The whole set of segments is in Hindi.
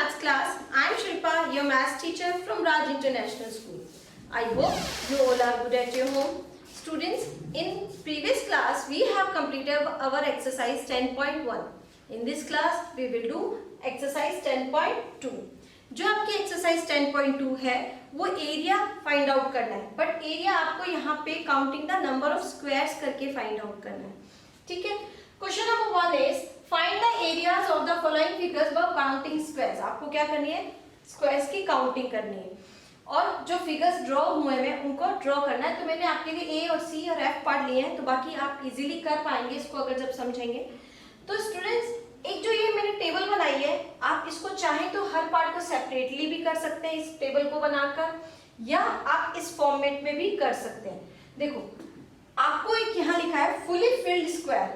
maths class. I am Shilpa, your maths teacher from Raj International School. I hope you all are good at your home. Students, in previous class we have completed our exercise 10.1. In this class we will do exercise 10.2. जो आपकी एक्सरसाइज 10.2 है वो एरिया फाइंड आउट करना है, बट एरिया आपको यहाँ पे counting the number of squares करके फाइंड आउट करना है. ठीक है. Question number 1 is find the areas of the following figures bye counting squares. आपको क्या करनी है? स्क्वायर्स की काउंटिंग करनी है और जो फिगर्स ड्रॉ हुए हैं उनको ड्रॉ करना है. तो मैंने आपके लिए ए और सी और एफ पार्ट लिए हैं, तो बाकी आप इजीली कर पाएंगे इसको अगर जब समझेंगे. तो स्टूडेंट्स, एक जो ये मैंने टेबल बनाई है, आप इसको चाहें तो हर पार्ट को सेपरेटली भी कर सकते हैं इस टेबल को बनाकर, या आप इस फॉर्मेट में भी कर सकते हैं. देखो, आपको एक यहाँ लिखा है फुली फिल्ड स्क्वायर.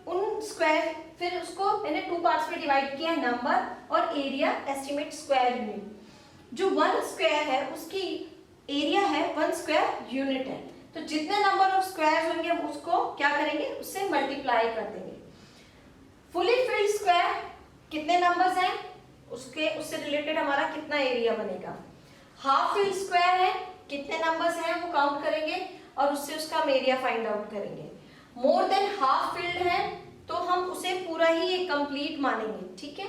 उन स्क्वायर फिर उसको मैंने टू पार्ट्स में डिवाइड किया है, नंबर और एरिया एस्टिमेट स्क्वायर यूनिट. जो 1 स्क्वायर है उसकी एरिया है 1 स्क्वायर यूनिट है. तो जितने नंबर ऑफ स्क्वायर होंगे उसको क्या करेंगे? उससे मल्टीप्लाई कर देंगे. फुली फिल्ड स्क्वायर कितने नंबर्स हैं उससे रिलेटेड हमारा कितना एरिया बनेगा. हाफ फिल्ड स्क्वायर है, कितने नंबर्स हैं वो काउंट करेंगे और उससे उसका हम एरिया फाइंड आउट करेंगे. मोर देन हाफ फिल्ड है तो हम उसे पूरा ही एक कंप्लीट मानेंगे. ठीक है.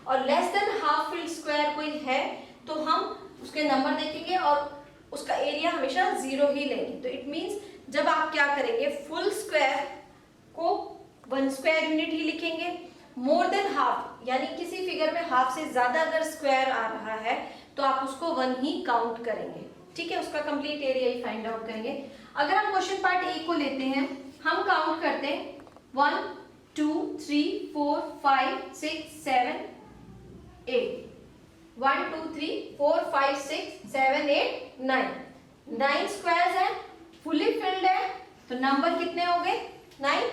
और less than half filled square कोई है तो हम उसके नंबर देखेंगे और उसका एरिया हमेशा 0 ही लेंगे. तो इट मींस जब आप क्या करेंगे, फुल स्क्वायर को 1 स्क्वायर यूनिट ही लिखेंगे. मोर देन हाफ यानी किसी फिगर में हाफ से ज्यादा अगर स्क्वायर आ रहा है तो आप उसको 1 ही काउंट करेंगे. ठीक है. उसका कंप्लीट एरिया ही फाइंड आउट करेंगे. अगर हम क्वेश्चन पार्ट ए को लेते हैं, हम काउंट करते हैं 1 2 3 4 5 6 7 8. 1 2 3 4 5 6 7 8 9. 9 स्क्वायर्स है, फुली फिल्ड है, तो नंबर कितने हो गए? 9.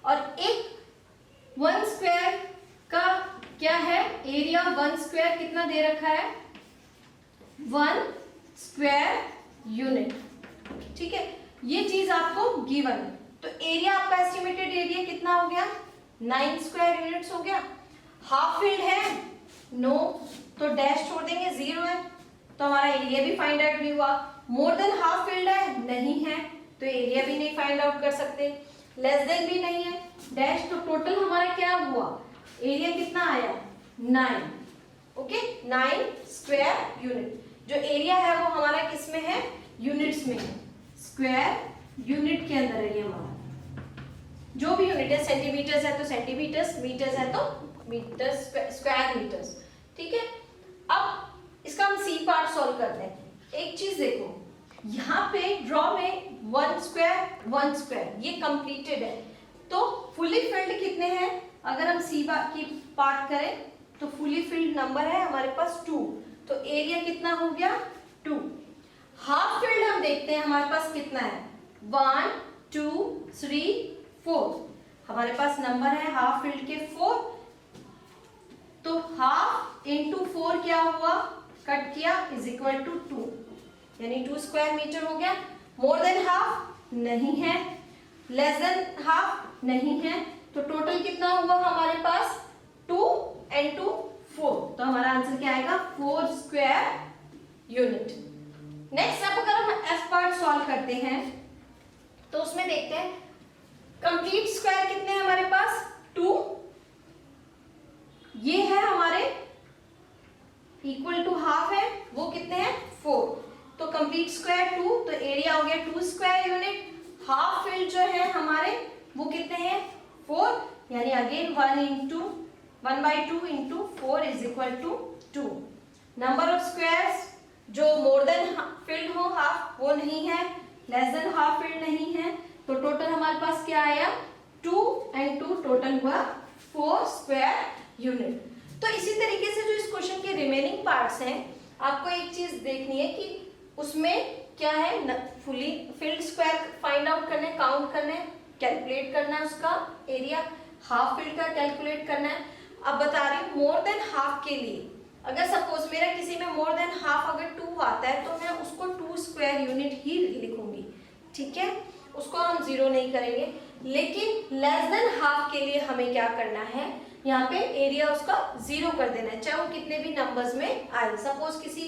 और एक 1 स्क्वायर का क्या है एरिया? 1 स्क्वायर कितना दे रखा है? 1 स्क्वायर यूनिट. ठीक है. ये चीज आपको गिवन है. तो एरिया आपका एस्टिमेटेड एरिया कितना हो गया? 9 स्क्वायर यूनिट्स हो गया. हाफ फील्ड है? नो, तो डैश छोड़ देंगे, 0 है तो हमारा एरिया भी फाइंड आउट नहीं हुआ. मोर देन हाफ फील्ड है? नहीं है, तो एरिया भी नहीं फाइंड आउट कर सकते. लेस देन भी नहीं है, डैश. तो टोटल हमारा क्या हुआ? एरिया कितना आया? 9. ओके. 9 square unit. जो एरिया है वो हमारा किस में है? यूनिट्स में है. स्क्वायर यूनिट के अंदर है ये हमारा. जो भी यूनिट है, सेंटीमीटर्स है तो सेंटीमीटर्स, मीटर्स है तो मीटर्स, स्क्वायर मीटर्स. ठीक है. अब इसका हम सी पार्ट सॉल्व करते हैं. एक चीज देखो, यहाँ पे ड्रॉ में 1 स्क्वायर ये कंप्लीटेड है. तो फुली फिल्ड कितने हैं? अगर हम सी की पार्ट करें तो फुली फिल्ड नंबर है हमारे पास 2. तो एरिया कितना हो गया? 2. हाफ फील्ड हम देखते हैं हमारे पास कितना है? 1 2 3 4. हमारे पास नंबर है हाफ फील्ड के 4. तो हाफ इंटू 4 क्या हुआ? कट किया इज इक्वल टू 2, यानी 2 स्क्वायर मीटर हो गया. मोर देन हाफ नहीं है, लेस देन हाफ नहीं है, तो टोटल कितना हुआ हमारे पास? 2 and 2 4. तो हमारा आंसर क्या आएगा? 4 स्क्वायर यूनिट. नेक्स्ट अब अगर हम एफ पार्ट सॉल्व करते हैं तो उसमें देखते हैं कंप्लीट स्क्वायर कितने हैं हमारे पास? 2. ये है हमारे इक्वल टू हाफ है, वो कितने हैं? 4. तो कंप्लीट स्क्वायर 2, तो एरिया हो गया 2 स्क्वायर यूनिट. हाफ फील्ड जो है हमारे वो कितने हैं? 4, यानी again 1/2 into 4 is equal to 2. Number of squares जो मोर देन फील्ड हो हाफ वो नहीं है, लेस देन हाफ फील्ड नहीं है, तो टोटल हमारे पास क्या आया? 2 and 2 टोटल हुआ 4 स्क्वायर यूनिट. तो इसी तरीके से जो इस क्वेश्चन के रिमेनिंग पार्ट्स हैं, आपको एक चीज देखनी है कि उसमें क्या है. Fully filled square find out करना है, काउंट करना है, कैलकुलेट करना है उसका एरिया. हाफ फील्ड का कैलकुलेट करना है. अब बता रही हूँ मोर देन हाफ के लिए, अगर सपोज मेरा किसी में मोर देन हाफ अगर 2 आता है तो मैं उसको 2 स्क्वायर यूनिट ही लिखूंगी. ठीक है. उसको हम 0 नहीं करेंगे. लेकिन लेस देन हाफ के लिए हमें क्या करना है? यहाँ पे एरिया उसका 0 कर देना है, चाहे वो कितने भी नंबर्स में आए। सपोज किसी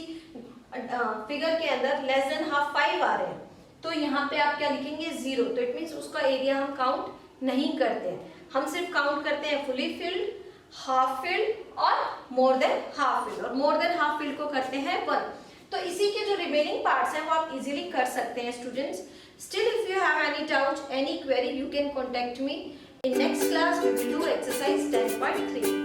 फिगर के अंदर लेस देन हाफ 5 आ रहे हैं, तो यहाँ पे आप क्या लिखेंगे 0, तो इट मीन्स उसका एरिया हम काउंट नहीं करते हैं, हम सिर्फ काउंट करते हैं फुली फिल्ड, हाफ फिल्ड और मोर देन हाफ फिल्ड, और मोर देन हाफ फिल्ड को करते हैं 1। तो इसी के जो रिमेनिंग पार्ट्स हैं वो आप इजीली कर सकते हैं students. Still if you have any doubt, any query, you can contact me. In next class we will do exercise 10.3.